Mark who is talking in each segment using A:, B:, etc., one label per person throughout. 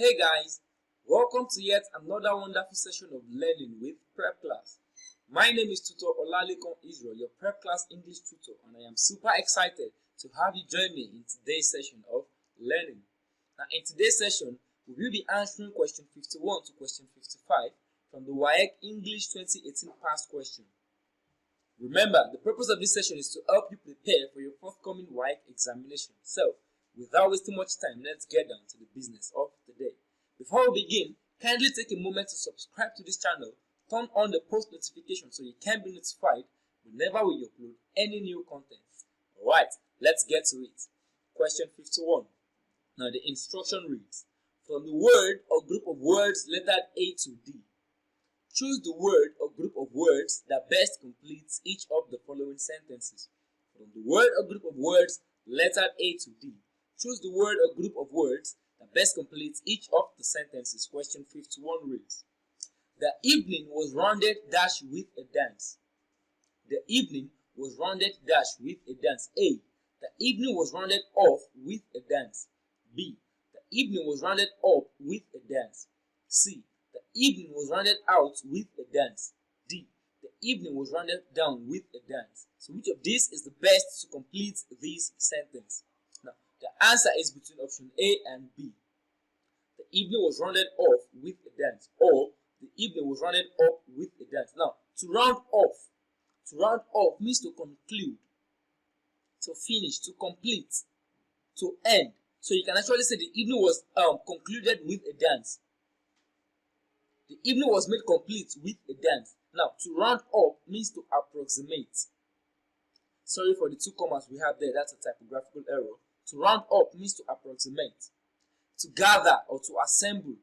A: Hey guys, welcome to yet another wonderful session of learning with Prep Class. My name is Tutor Olalikon Israel, your Prep Class English tutor, and I am super excited to have you join me in today's session of learning. Now, in today's session, we will be answering question 51 to question 55 from the WAEC English 2018 past question. Remember, the purpose of this session is to help you prepare for your forthcoming WAEC examination. So, without wasting much time, let's get down to the business of the day. Before we begin, kindly take a moment to subscribe to this channel, turn on the post notification so you can be notified whenever we upload any new content. Alright, let's get to it. Question 51. Now the instruction reads, from the word or group of words lettered A to D, choose the word or group of words that best completes each of the following sentences. From the word or group of words lettered A to D, choose the word or group of words that best completes each of the sentences. Question 51 reads, the evening was rounded dash with a dance. The evening was rounded dash with a dance. A. The evening was rounded off with a dance. B. The evening was rounded up with a dance. C. The evening was rounded out with a dance. D. The evening was rounded down with a dance. So which of these is the best to complete this sentence? Now, the answer is between option A and B. The evening was rounded off with a dance, or the evening was rounded up with a dance. Now, to round off means to conclude, to finish, to complete, to end. So you can actually say the evening was concluded with a dance. The evening was made complete with a dance. Now, to round up means to approximate. Sorry for the two commas we have there, that's a typographical error. To round up means to approximate, to gather or to assemble.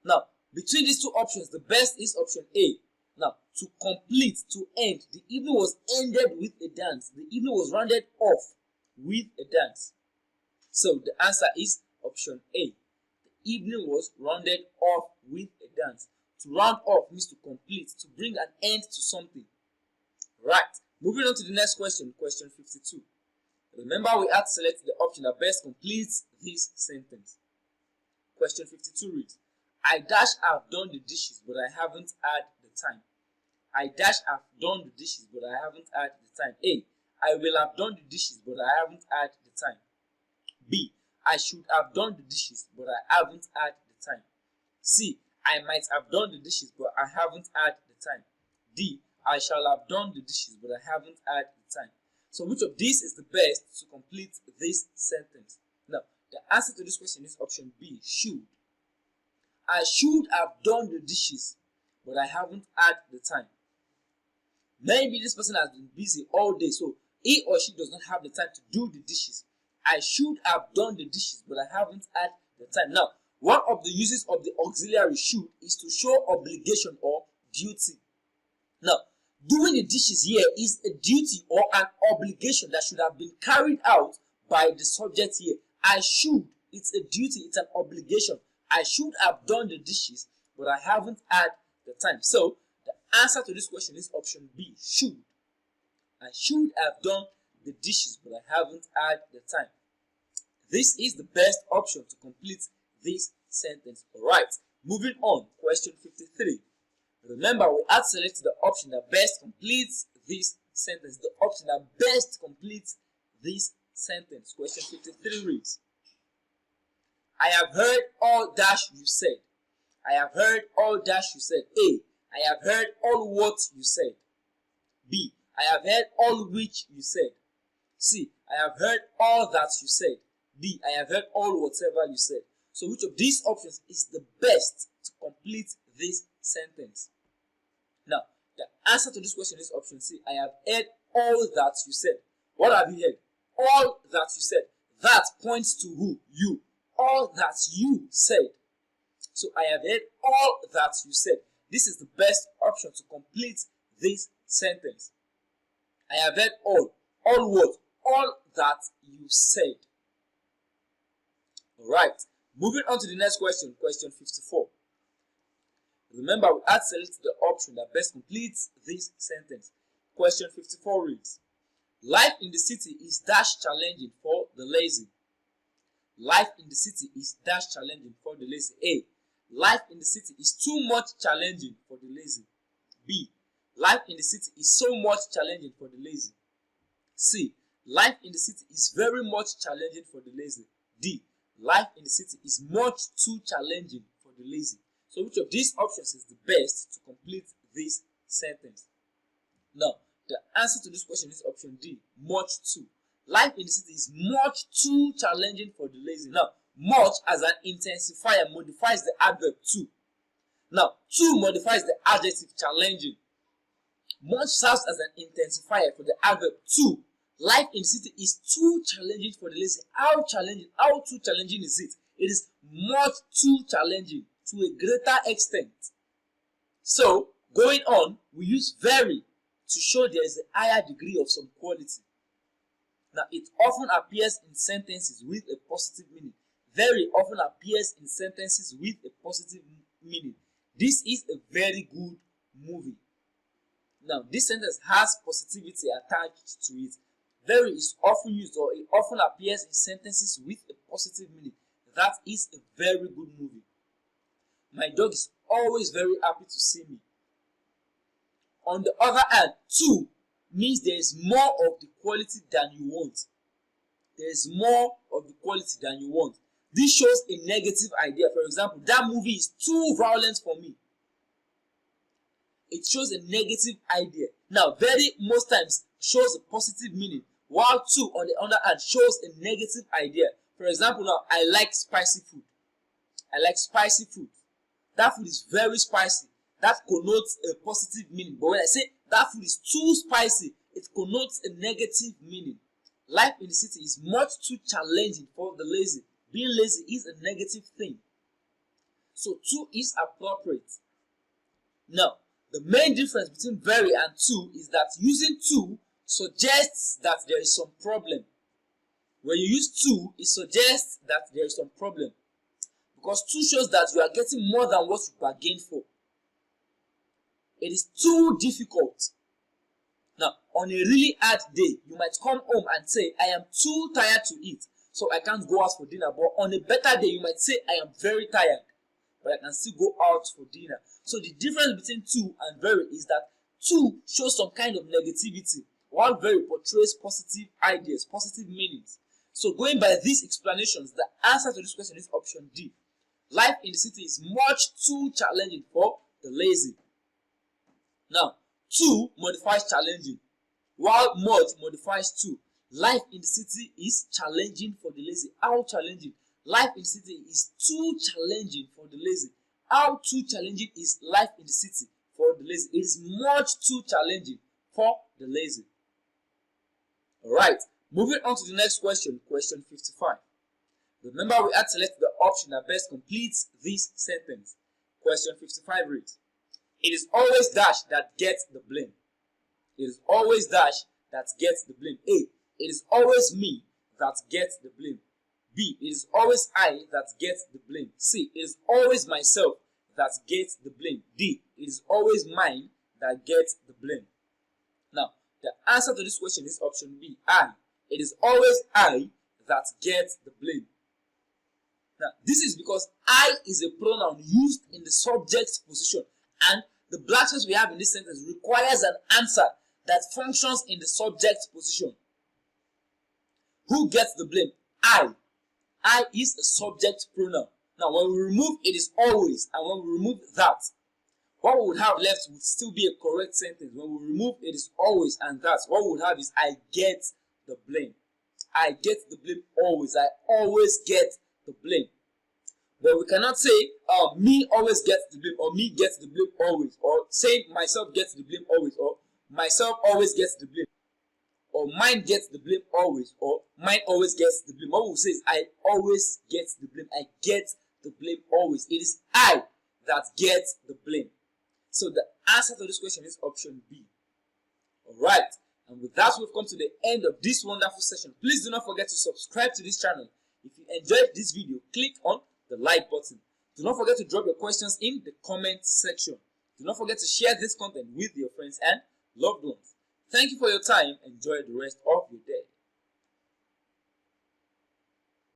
A: Now, between these two options, the best is option A. Now, to complete, to end, the evening was ended with a dance. The evening was rounded off with a dance. So the answer is option A. The evening was rounded off with a dance. To round off means to complete, to bring an end to something. Right. Moving on to the next question, question 52. Remember, we had to select the option that best completes this sentence. Question 52 reads, I dash have done the dishes, but I haven't had the time. I dash have done the dishes, but I haven't had the time. A. I will have done the dishes, but I haven't had the time. B. I should have done the dishes, but I haven't had the time. C. I might have done the dishes, but I haven't had the time. D. I shall have done the dishes, but I haven't had the time. So which of these is the best to complete this sentence? Now, the answer to this question is option B, should. I should have done the dishes, but I haven't had the time. Maybe this person has been busy all day, so he or she does not have the time to do the dishes. I should have done the dishes, but I haven't had the time. Now, one of the uses of the auxiliary should is to show obligation or duty. Now, doing the dishes here is a duty or an obligation that should have been carried out by the subject here. I should, it's a duty, it's an obligation. I should have done the dishes, but I haven't had the time. So, the answer to this question is option B, should. I should have done the dishes, but I haven't had the time. This is the best option to complete this sentence. Alright, moving on, question 53. Remember, we had selected the option that best completes this sentence. The option that best completes this sentence. Question 53 reads, I have heard all dash you said. I have heard all dash you said. A. I have heard all what you said. B. I have heard all which you said. C. I have heard all that you said. D. I have heard all whatever you said. So which of these options is the best to complete this sentence? Now, the answer to this question is option C. I have heard all that you said. What have you heard? All that you said. That points to who? You. All that you said. So I have heard all that you said. This is the best option to complete this sentence. I have heard all. All what? All that you said. Alright. Moving on to the next question, question 54. Remember, we had selected the option that best completes this sentence. Question 54 reads, life in the city is dash challenging for the lazy. Life in the city is dash challenging for the lazy. A. Life in the city is too much challenging for the lazy. B. Life in the city is so much challenging for the lazy. C. Life in the city is very much challenging for the lazy. D. Life in the city is much too challenging for the lazy. So which of these options is the best to complete this sentence? Now, the answer to this question is option D, much too. Life in the city is much too challenging for the lazy. Now, much as an intensifier modifies the adverb too. Now, too modifies the adjective challenging. Much serves as an intensifier for the adverb too. Life in the city is too challenging for the lazy. How too challenging is it? It is much too challenging to a greater extent. So, going on, we use very to show there is a higher degree of some quality. Now, it often appears in sentences with a positive meaning. Very often appears in sentences with a positive meaning. This is a very good movie. Now, this sentence has positivity attached to it. Very is often used, or it often appears in sentences with a positive meaning. That is a very good movie. My dog is always very happy to see me. On the other hand, too means there is more of the quality than you want. There is more of the quality than you want. This shows a negative idea. For example, that movie is too violent for me. It shows a negative idea. Now, very most times shows a positive meaning, while too, on the other hand, shows a negative idea. For example, now, I like spicy food. I like spicy food. That food is very spicy. That connotes a positive meaning. But when I say that food is too spicy, it connotes a negative meaning. Life in the city is much too challenging for the lazy. Being lazy is a negative thing. So too is appropriate. Now, the main difference between very and too is that using too suggests that there is some problem. When you use too, it suggests that there is some problem. Because too shows that you are getting more than what you bargained for. It is too difficult. Now, on a really hard day, you might come home and say, I am too tired to eat, so I can't go out for dinner. But on a better day, you might say, I am very tired, but I can still go out for dinner. So the difference between too and very is that too shows some kind of negativity, while very portrays positive ideas, positive meanings. So going by these explanations, the answer to this question is option D. Life in the city is much too challenging for the lazy. Now, too modifies challenging, while much modifies too. Life in the city is challenging for the lazy. How challenging? Life in the city is too challenging for the lazy. How too challenging is life in the city for the lazy? It is much too challenging for the lazy. Alright, moving on to the next question, question 55. Remember, we had to select the option that best completes this sentence. Question 55 reads, it is always dash that gets the blame. It is always dash that gets the blame. A. It is always me that gets the blame. B. It is always I that gets the blame. C. It is always myself that gets the blame. D. It is always mine that gets the blame. Now, the answer to this question is option B. I. It is always I that gets the blame. Now, this is because I is a pronoun used in the subject position, and the black space we have in this sentence requires an answer that functions in the subject position. Who gets the blame? I. I is a subject pronoun. Now, when we remove it is always, and when we remove that, what we would have left would still be a correct sentence. When we remove it is always and that, what we would have is I get the blame. I get the blame always. I always get the blame. But we cannot say me always gets the blame, or me gets the blame always, or say myself gets the blame always, or myself always gets the blame, or mine gets the blame always, or mine always gets the blame. What we say is I always get the blame. I get the blame always. It is I that gets the blame. So the answer to this question is option B. Alright, and with that we've come to the end of this wonderful session. Please do not forget to subscribe to this channel. If you enjoyed this video, click on the like button. Do not forget to drop your questions in the comment section. Do not forget to share this content with your friends and loved ones. Thank you for your time. Enjoy the rest of your